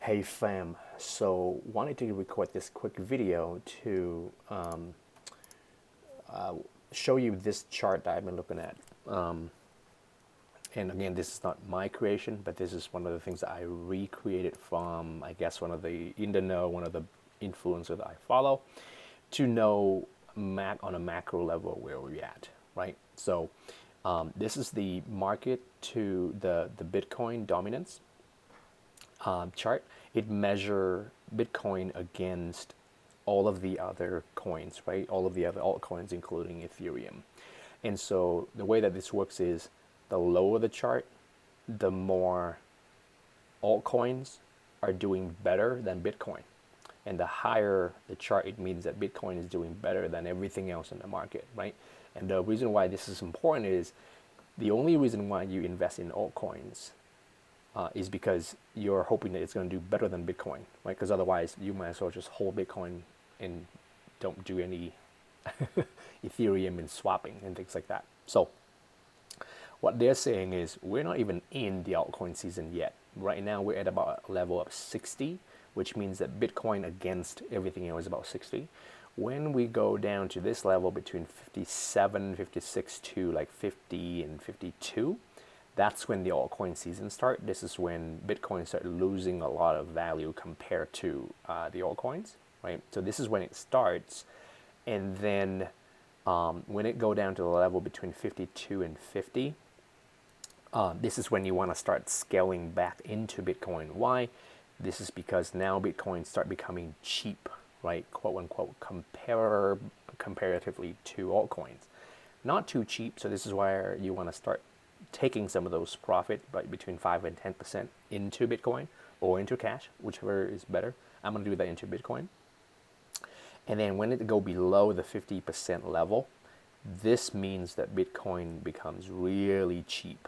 Hey fam, so wanted to record this quick video to show you this chart that I've been looking at. And again, this is not my creation, but this is one of the things that I recreated from, I guess, one of the one of the influencers that I follow, to know on a macro level where we're at, right? So this is the market to the Bitcoin dominance chart. It measure Bitcoin against all of the other coins, right? All of the other altcoins, including Ethereum. And so the way that this works is the lower the chart, the more altcoins are doing better than Bitcoin. And the higher the chart, it means that Bitcoin is doing better than everything else in the market, right? And the reason why this is important is the only reason why you invest in altcoins is because you're hoping that it's going to do better than Bitcoin, right? Because otherwise, you might as well just hold Bitcoin and don't do any Ethereum and swapping and things like that. So what they're saying is we're not even in the altcoin season yet. Right now, we're at about a level of 60, which means that Bitcoin against everything else is about 60. When we go down to this level between 57, 56 to like 50 and 52, that's when the altcoin season starts. This is when Bitcoin starts losing a lot of value compared to the altcoins, right? So this is when it starts, and then when it go down to the level between 52 and 50, this is when you want to start scaling back into Bitcoin. Why? This is because now Bitcoin start becoming cheap, right? Quote unquote, comparatively to altcoins. Not too cheap, so this is why you want to start taking some of those profit, but between 5 and 10% into Bitcoin or into cash, whichever is better. I'm going to do that into Bitcoin. And then when it go below the 50% level, this means that Bitcoin becomes really cheap,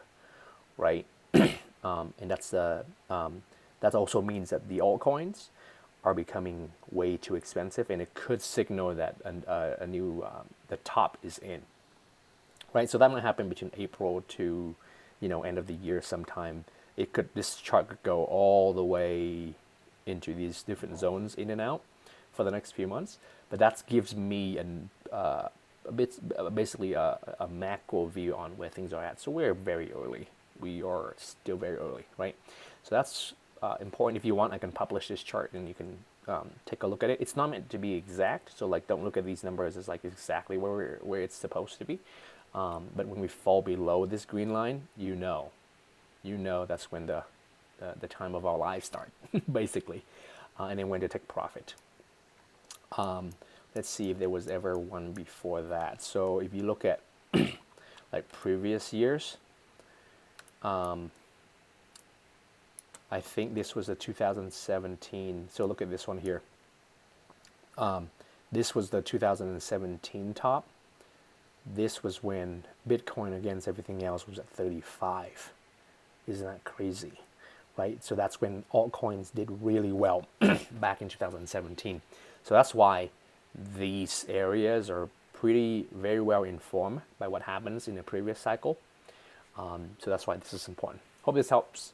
right? And that also means that the altcoins are becoming way too expensive, and it could signal that the top is in, right? So that might happen between April to, end of the year sometime. This chart could go all the way into these different zones in and out for the next few months. But that gives me basically a macro view on where things are at. So we're very early. We are still very early, right? So that's important. If you want, I can publish this chart and you can take a look at it. It's not meant to be exact, so like don't look at these numbers as like exactly where it's supposed to be. But when we fall below this green line, that's when the time of our lives start, basically, and then when to take profit. Let's see if there was ever one before that. So if you look at like previous years, I think this was a 2017. So look at this one here. This was the 2017 top. This was when Bitcoin against everything else was at 35. Isn't that crazy? Right? So that's when altcoins did really well back in 2017. So that's why these areas are very well informed by what happens in the previous cycle. So that's why this is important. Hope this helps.